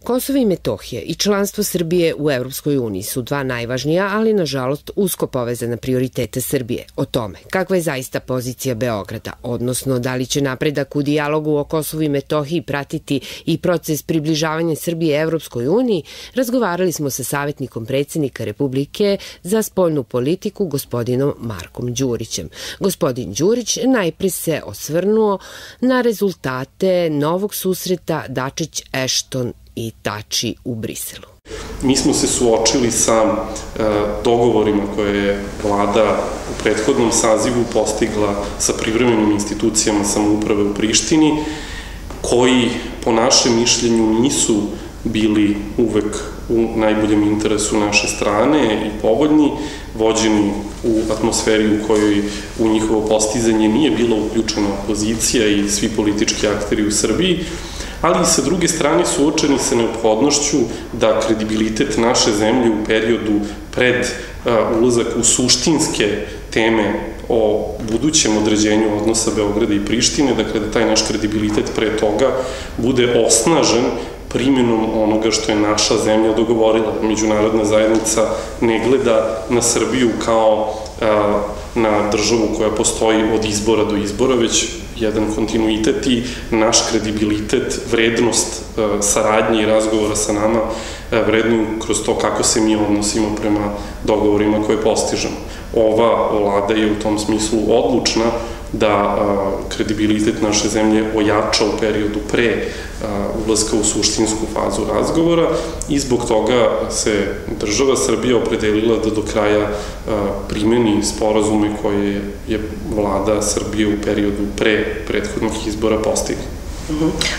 Kosovo i Metohija i članstvo Srbije u Evropskoj uniji su dva najvažnija, ali nažalost usko povezana prioriteta Srbije. O tome kakva je zaista pozicija Beograda, odnosno da li će napredak u dijalogu o Kosovu i Metohiji pratiti i proces približavanja Srbije Evropskoj uniji, razgovarali smo sa savjetnikom predsjednika Republike za spoljnu politiku, gospodinom Markom Đurićem. Gospodin Đurić najpre se osvrnuo na rezultate novog susreta Dačić-Ešton i Tači u Briselu. Mi smo se suočili sa dogovorima koje je vlada u prethodnom sazivu postigla sa privremenim institucijama samouprave u Prištini, koji po našem mišljenju nisu bili uvek u najboljem interesu naše strane i povoljni, vođeni u atmosferi u kojoj u njihovo postizanje nije bila uključena opozicija i svi politički akteri u Srbiji, ali i sa druge strane suočeni sa neophodnošću da kredibilitet naše zemlje u periodu pred ulazak u suštinske teme o budućem određenju odnosa Beograda i Prištine, dakle da taj naš kredibilitet pre toga bude osnažen primjenom onoga što je naša zemlja dogovorila. Međunarodna zajednica ne gleda na Srbiju kao na državu koja postoji od izbora do izbora, već jedan kontinuitet i naš kredibilitet, vrednost saradnje i razgovora sa nama vrednuju kroz to kako se mi odnosimo prema dogovorima koje postižemo. Ova vlada je u tom smislu odlučna da kredibilitet naše zemlje ojača u periodu pre ulazka u suštinsku fazu razgovora i zbog toga se država Srbija opredelila da do kraja primeni sporazume koje je vlada Srbije u periodu pre prethodnih izbora postigla.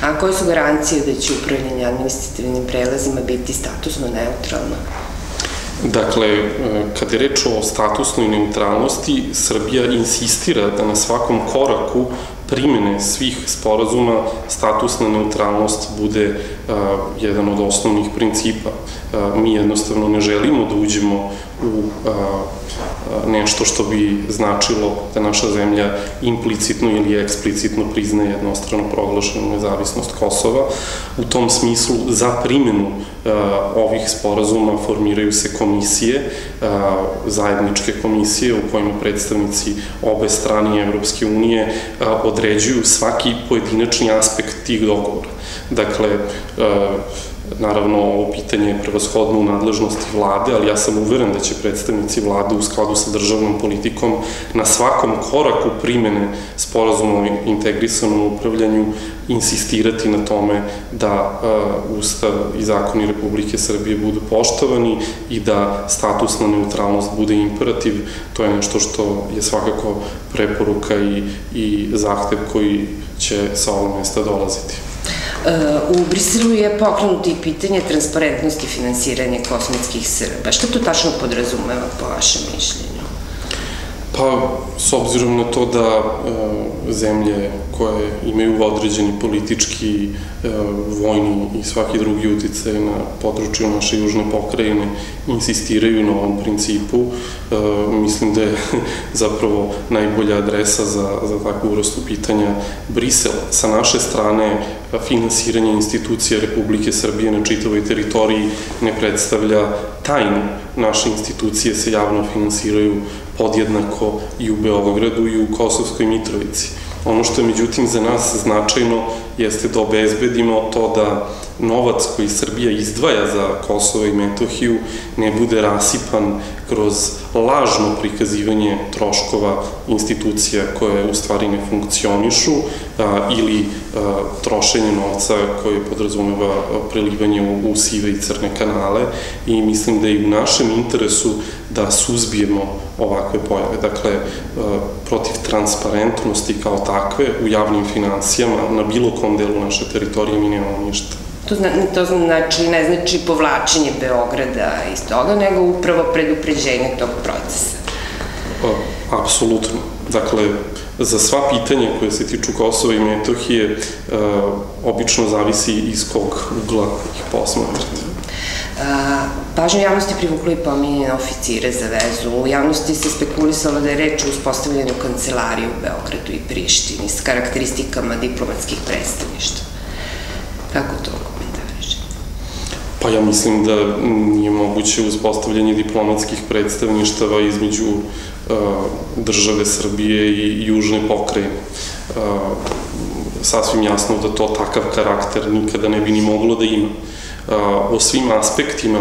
A koje su garancije da će upravljanje administrativnim prelazima biti statusno neutralno? Dakle, kada je reč o statusnoj neutralnosti, Srbija insistira da na svakom koraku primene svih sporazuma statusna neutralnost bude jedan od osnovnih principa. Mi jednostavno ne želimo da uđemo u nešto što bi značilo da naša zemlja implicitno ili eksplicitno priznaje jednostrano proglašenu nezavisnost Kosova. U tom smislu za primjenu ovih sporazuma formiraju se komisije, zajedničke komisije u kojima predstavnici obe strane Evropske unije određuju svaki pojedinačni aspekt tih dogovora. Dakle, naravno, ovo pitanje je prevashodno u nadležnosti vlade, ali ja sam uveren da će predstavnici vlade u skladu sa državnom politikom na svakom koraku primene sporazuma o integrisanom upravljanju insistirati na tome da Ustav i zakoni Republike Srbije budu poštovani i da statusna neutralnost bude imperativ. To je nešto što je svakako preporuka i zahtev koji će sa ovog mesta dolaziti. U Briselu je pokrenuto i pitanje transparentnosti finansiranja kosmetskih Srba. Šta to tačno podrazumeva po vašem mišljenju? Pa, s obzirom na to da zemlje koje imaju određeni politički, vojni i svaki drugi uticaj na području naše južne pokrajine insistiraju na ovom principu, mislim da je zapravo najbolja adresa za takvu vrstu pitanja Brisel. Sa naše strane, finansiranje institucija Republike Srbije na čitavoj teritoriji ne predstavlja tajnu. Naše institucije se javno finansiraju podjednako i u Beogradu i u Kosovskoj Mitrovici. Ono što je međutim za nas značajno jeste da obezbedimo to da novac koji Srbija izdvaja za Kosovo i Metohiju ne bude rasipan kroz lažno prikazivanje troškova institucija koje u stvari ne funkcionišu ili trošenje novca koje podrazumeva prelivanje u sive i crne kanale i mislim da je i u našem interesu da suzbijemo ovakve pojave. Dakle, protiv transparentnosti kao takve u javnim financijama na bilo kom delu naše teritorije mi nemamo ništa. To znači, ne znači povlačenje Beograda iz toga, nego upravo predupređenje tog procesa. Apsolutno. Dakle, za sva pitanja koje se tiču Kosova i Metohije obično zavisi iz kog ugla ih posmatrate. Pažnju javnosti privuklo i pominjene oficire za vezu. U javnosti se spekulisalo da je reč o uspostavljanju kancelarije u Beogradu i Prištini s karakteristikama diplomatskih predstavništva. Kako to komentarišete? Pa ja mislim da nije moguće uspostavljanje diplomatskih predstavništava između države Srbije i južne pokrajine. Sasvim jasno da to takav karakter nikada ne bi ni moglo da ima. O svim aspektima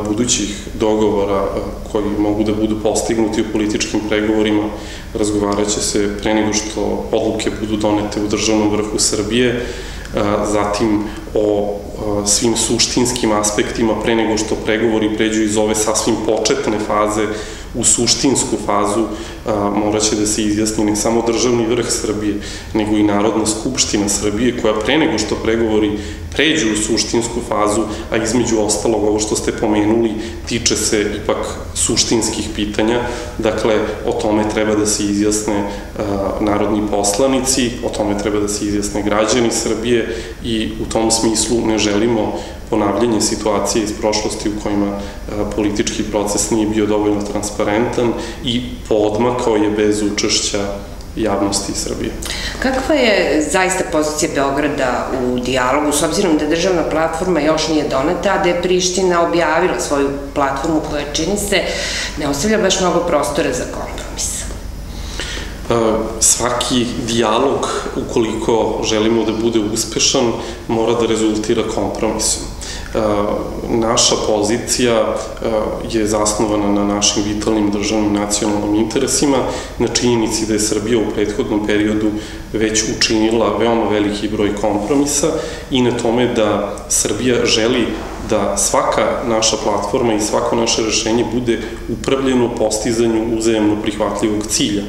budućih dogovora koji mogu da budu postignuti u političkim pregovorima razgovarat će se pre nego što odluke budu donete u državnom vrhu Srbije, zatim o svim suštinskim aspektima pre nego što pregovori pređu iz ove sasvim početne faze u suštinsku fazu, morat će da se izjasni ne samo državni vrh Srbije, nego i Narodna skupština Srbije, koja pre nego što pregovori pređu u suštinsku fazu, a između ostalog, ovo što ste pomenuli, tiče se ipak suštinskih pitanja. Dakle, o tome treba da se izjasne narodni poslanici, o tome treba da se izjasne građani Srbije i u tom smislu ne želimo ponavljanje situacije iz prošlosti u kojima politički proces nije bio dovoljno transparentan i poodmakao je bez učešća javnosti Srbije. Kakva je zaista pozicija Beograda u dijalogu, s obzirom da državna platforma još nije doneta, a da je Priština objavila svoju platformu koja, čini se, ne ostavlja baš mnogo prostora za kompromis? Svaki dijalog, ukoliko želimo da bude uspešan, mora da rezultira kompromisom. Naša pozicija je zasnovana na našim vitalnim državnim nacionalnim interesima, na činjenici da je Srbija u prethodnom periodu već učinila veoma veliki broj kompromisa i na tome da Srbija želi da svaka naša platforma i svako naše rešenje bude upravljeno postizanju uzajemno prihvatljivog cilja.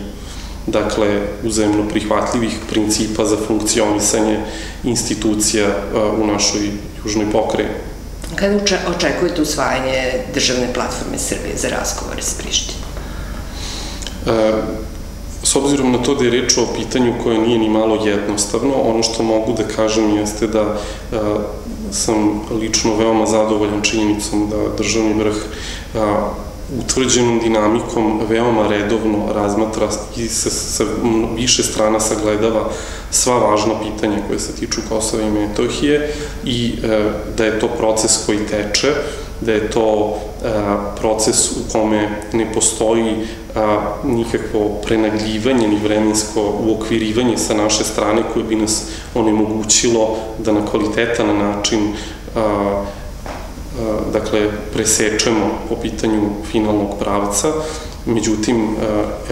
Dakle, uzajemno prihvatljivih principa za funkcionisanje institucija u našoj južnoj pokrajini. Kada očekujete usvajanje državne platforme Srbije za razgovore s Prištinom? S obzirom na to da je reč o pitanju koje nije ni malo jednostavno, ono što mogu da kažem jeste da sam lično veoma zadovoljan činjenicom da državni vrh utvrđenom dinamikom veoma redovno razmatra i sa više strana sagledava sva važna pitanja koje se tiču Kosova i Metohije i da je to proces koji teče, da je to proces u kome ne postoji nikakvo prenagljivanje ni vremensko uokvirivanje sa naše strane koje bi nas onemogućilo da na kvalitetan način presečemo po pitanju finalnog pravca. Međutim,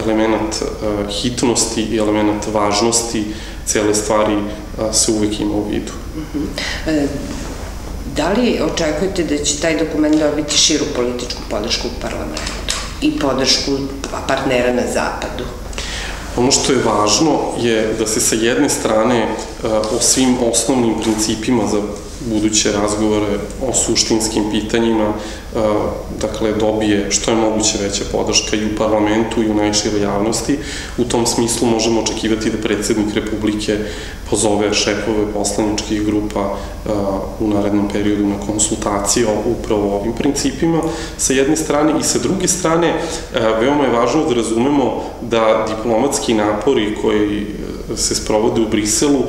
element hitnosti i element važnosti cele stvari se uvek ima u vidu. Da li očekujete da će taj dokument dobiti širu političku podršku u parlamentu i podršku partnera na zapadu? Ono što je važno je da se sa jedne strane o svim osnovnim principima za buduće razgovore o suštinskim pitanjima dobije što je moguće veća podrška i u parlamentu i u najširoj javnosti. U tom smislu možemo očekivati da predsednik Republike pozove šefove poslaničkih grupa u narednom periodu na konsultacije upravo o ovim principima sa jedne strane i sa druge strane veoma je važno da razumemo da diplomatski napori koji se sprovode u Briselu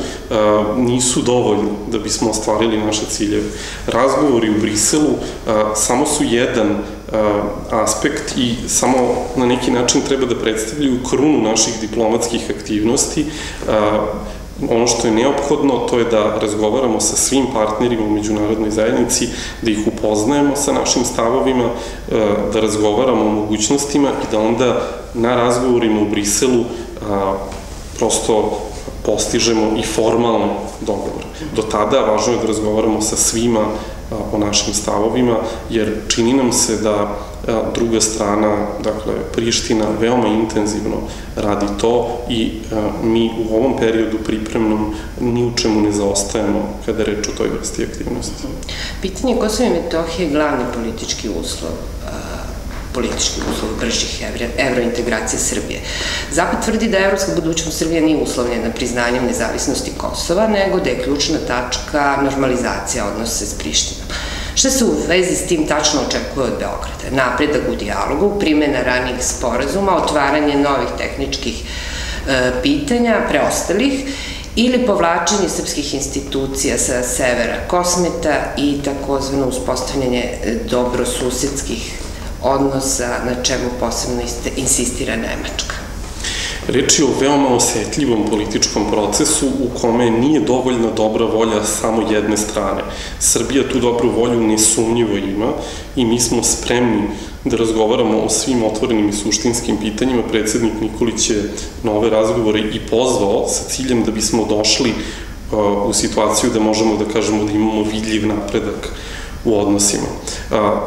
nisu dovoljni da bismo ostvarili naše ciljeve. Razgovori u Briselu samo su jedan aspekt i samo na neki način treba da predstavljaju krunu naših diplomatskih aktivnosti. Ono što je neophodno, to je da razgovaramo sa svim partnerima u međunarodnoj zajednici, da ih upoznajemo sa našim stavovima, da razgovaramo o mogućnostima i da onda na razgovorima u Briselu prosto postižemo i formalne dogovore. Do tada važno je da razgovaramo sa svima o našim stavovima, jer čini nam se da druga strana, dakle Priština, veoma intenzivno radi to i mi u ovom periodu pripremnom ni u čemu ne zaostajemo kada je reč o toj vrsti aktivnosti. Pitanje Kosova i Metohije je glavni politički uslov bržih evrointegracije Srbije. Zapad tvrdi da evropska budućnost Srbije nije uslovljena priznanjem nezavisnosti Kosova, nego da je ključna tačka normalizacija odnosa s Prištinom. Šta se u vezi s tim tačno očekuje od Beograda? Napredak u dijalogu, primjena ranijih sporazuma, otvaranje novih tehničkih pitanja, preostalih ili povlačenje srpskih institucija sa severa Kosmeta i takozvano uspostavljanje dobrosusedskih odnosa, na čemu posebno insistira Nemačka. Reč je o veoma osetljivom političkom procesu u kome nije dovoljna dobra volja samo jedne strane. Srbija tu dobru volju nesumnjivo ima i mi smo spremni da razgovaramo o svim otvorenim i suštinskim pitanjima. Predsednik Nikolić je na ove razgovore i pozvao sa ciljem da bismo došli u situaciju da možemo da kažemo da imamo vidljiv napredak u odnosima.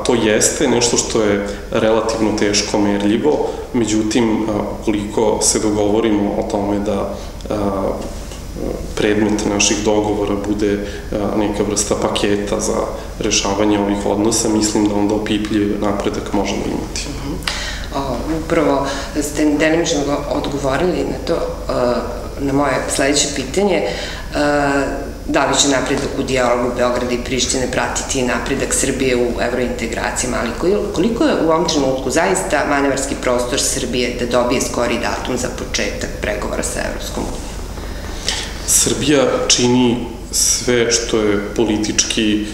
To jeste nešto što je relativno teško merljivo, međutim, ukoliko se dogovorimo o tome da predmet naših dogovora bude neka vrsta paketa za rešavanje ovih odnosa, mislim da onda opipljiv napredak možemo imati. Upravo ste delimično odgovorili na to, na moje sledeće pitanje, da li će napredak u dijalogu Beograda i Prištine pratiti napredak Srbije u evrointegracijama, ali koliko je u ovom trenutku zaista manevarski prostor Srbije da dobije skori datum za početak pregovora sa Evropskom unijom? Srbija čini sve što je politički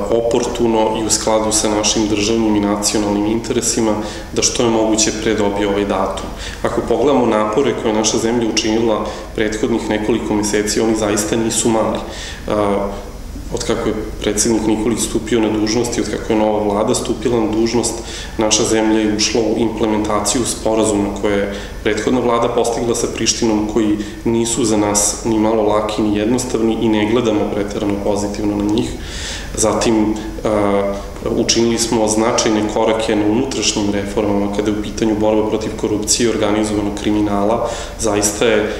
oportuno i u skladu sa našim državnim i nacionalnim interesima da što je moguće pre dobije ovaj datum. Ako pogledamo napore koje naša zemlja učinila prethodnih nekoliko meseci, oni zaista nisu mali. Od kako je predsednik Nikolić stupio na dužnost i od kako je nova vlada stupila na dužnost, naša zemlja je ušla u implementaciju sporazuma koje je prethodna vlada postigla sa Prištinom, koji nisu za nas ni malo laki ni jednostavni i ne gledamo preterano pozitivno na njih. Zatim, učinili smo značajne korake na unutrašnjim reformama kada je u pitanju borba protiv korupcije i organizovanog kriminala. Zaista je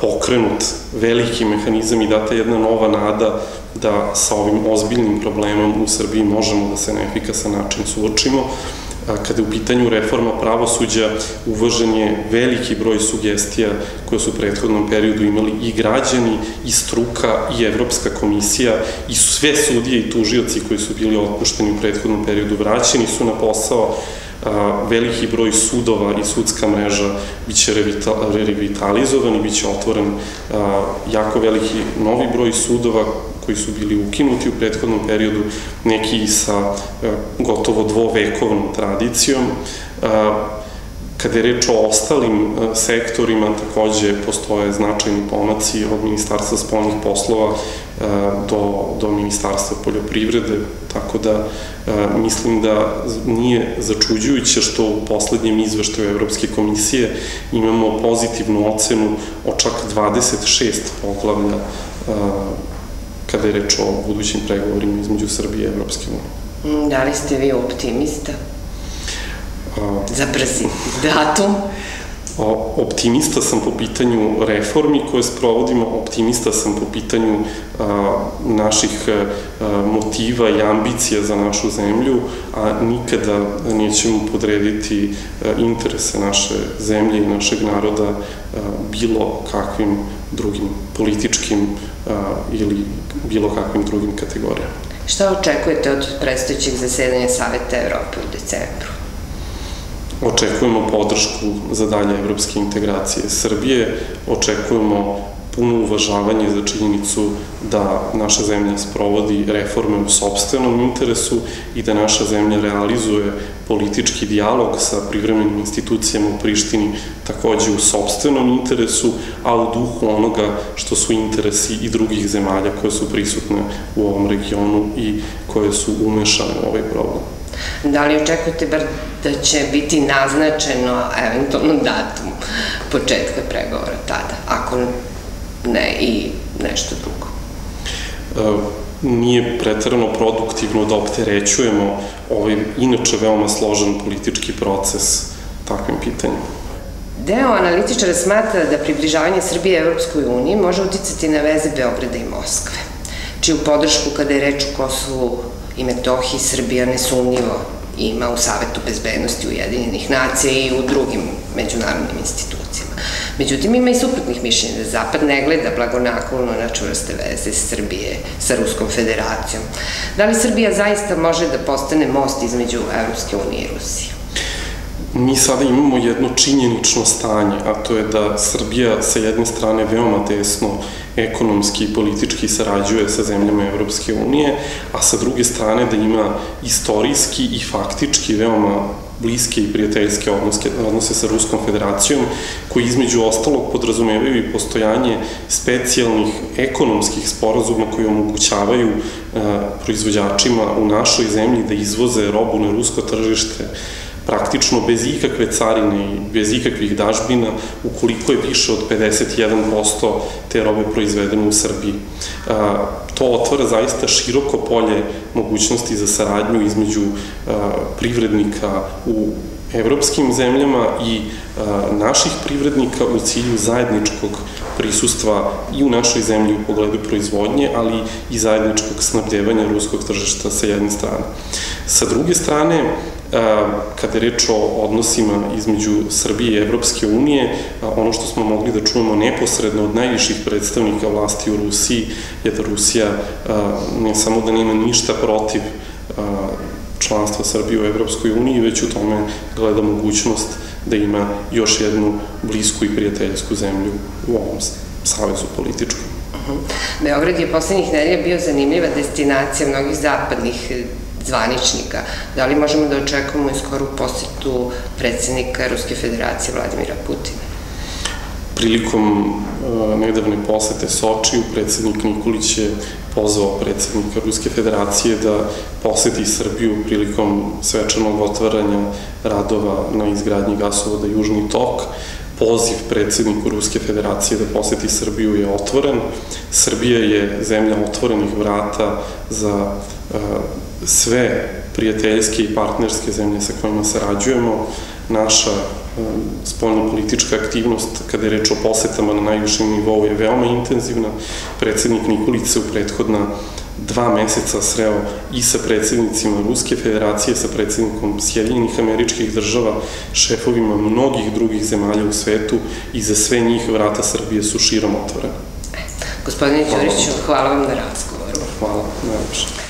pokrenut veliki mehanizam i data jedna nova nada da sa ovim ozbiljnim problemom u Srbiji možemo da se na efikasan način suočimo. Kada je u pitanju reforma pravosuđa, uvažen je veliki broj sugestija koje su u prethodnom periodu imali i građani, i struka, i Evropska komisija, i sve sudije i tužioci koji su bili otpušteni u prethodnom periodu vraćeni su na posao. Veliki broj sudova i sudska mreža biće revitalizovan i biće otvoren jako veliki novi broj sudova koji su bili ukinuti u prethodnom periodu, neki sa gotovo dvovekovnom tradicijom. Kada je reč o ostalim sektorima, takođe postoje značajni pomaci od Ministarstva spoljnih poslova do Ministarstva poljoprivrede, tako da mislim da nije začuđujuće što u poslednjem izveštaju Evropske komisije imamo pozitivnu ocenu o čak 26 poglavlja kada je reč o budućim pregovorima između Srbije i Evropske unije. Da li ste vi optimista za brzi datum? Optimista sam po pitanju reformi koje sprovodimo, optimista sam po pitanju naših motiva i ambicija za našu zemlju, a nikada nećemo podrediti interese naše zemlje i našeg naroda bilo kakvim drugim političkim ili bilo kakvim drugim kategorijama. Šta očekujete od predstojećeg zasedanja Saveta Evrope u decembru? Očekujemo podršku za dalje evropske integracije Srbije, očekujemo puno uvažavanje za činjenicu da naša zemlja sprovodi reforme u sopstvenom interesu i da naša zemlja realizuje politički dijalog sa privremenim institucijama u Prištini takođe u sopstvenom interesu, a u duhu onoga što su interesi i drugih zemalja koje su prisutne u ovom regionu i koje su umešane u ovaj problem. Da li očekujete bar da će biti naznačeno eventualno datum početka pregovora tada, ako ne i nešto drugo? Nije preterano produktivno da opterećujemo ovaj inače veoma složen politički proces takvim pitanjima. Deo analitičara smatra da približavanje Srbije Evropskoj uniji može uticati na veze Beograda i Moskve, čiju podršku kada je reč o Kosovu i Metohiji Srbija nesumnjivo ima u Savetu bezbednosti Ujedinjenih nacija i u drugim međunarodnim institucijama. Međutim, ima i suprotnih mišljenja da Zapad ne gleda blagonaklono na čvrste veze Srbije sa Ruskom federacijom. Da li Srbija zaista može da postane most između Evropske unije i Rusije? Mi sada imamo jedno činjenično stanje, a to je da Srbija sa jedne strane veoma tesno ekonomski i politički sarađuje sa zemljama Evropske unije, a sa druge strane da ima istorijski i faktički veoma bliske i prijateljske odnose sa Ruskom federacijom, koji između ostalog podrazumevaju i postojanje specijalnih ekonomskih sporazuma koji omogućavaju proizvođačima u našoj zemlji da izvoze robu na rusko tržište praktično bez ikakve carine i bez ikakvih dažbina, ukoliko je više od 51% te robe proizvedeno u Srbiji. To otvara zaista široko polje mogućnosti za saradnju između privrednika u evropskim zemljama i naših privrednika u cilju zajedničkog prisustva i u našoj zemlji u pogledu proizvodnje, ali i zajedničkog snabdevanja ruskog tržišta sa jedne strane. Sa druge strane, kada je reč o odnosima između Srbije i Evropske unije, ono što smo mogli da čujemo neposredno od najviših predstavnika vlasti u Rusiji je da Rusija ne samo da nema ništa protiv članstva Srbije u Evropskoj uniji, već u tome gleda mogućnost da ima još jednu blisku i prijateljsku zemlju u ovom savezu političkom. Beograd je poslednjih nedelja bio zanimljiva destinacija mnogih zapadnih zvaničnika. Da li možemo da očekujemo i skoru posetu predsednika Ruske federacije Vladimira Putina? Prilikom nedavne posete Sočiju, predsednik Nikolić je pozvao predsednika Ruske federacije da poseti Srbiju prilikom svečanog otvaranja radova na izgradnji gasovoda Južni tok. Poziv predsedniku Ruske federacije da poseti Srbiju je otvoren. Srbija je zemlja otvorenih vrata za sve prijateljske i partnerske zemlje sa kojima sarađujemo. Naša spoljno-politička aktivnost, kada je reč o posetama na najvišem nivou, je veoma intenzivna. Predsednik Nikolić se u prethodna 2 meseca sreo i sa predsednicima Ruske federacije, sa predsednikom Sjedinjenih Američkih Država, šefovima mnogih drugih zemalja u svetu i za sve njih vrata Srbije su širom otvorene. Gospodine Đuriću, hvala vam na razgovoru. Hvala, najlepše.